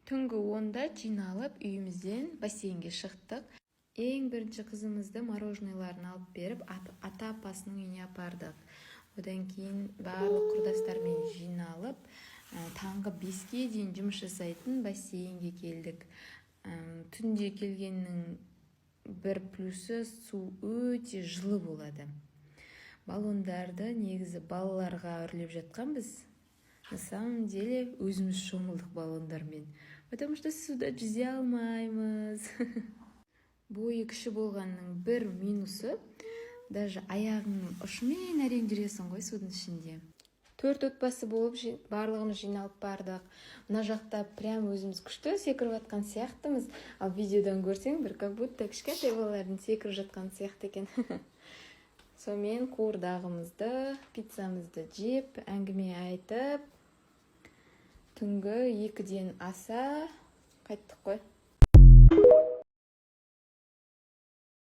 Түнгі 10-да жиналып үйімізден бассейнге шықтық. Ең бірінші қызымызды мороженойларын алып беріп, ата-апасының үйіне апардық. Одан кейін барлық құрдастармен жиналып, таңғы 5-ке дейін жұмыс жасайтын бассейнге келдік. Түнде келгеннің бір плюсы су өте жылы болады. Баллондарды негізі балаларға үрлеп жатқанбыз. На самом деле өзіміз шомылдық баллондармен, потому что суда жүзе алмаймыз. Бойы кіші болғанның бір минусы, даже аяғыңның ұшымен әрең жүресің ғой судың ішінде. 4 отбасы болып барлығымыз жиналып бардық. Мына жақта прям өзіміз күшті секіріп жатқан сияқтымыз. Ал видеодан көрсең, бір как будто кішкентай балалардың секіріп жатқан сияқты екен. Сонымен қуырдағымызды, пиццамызды жеп, әңгіме айтып, түнгі 2-ден аса қайттық қой.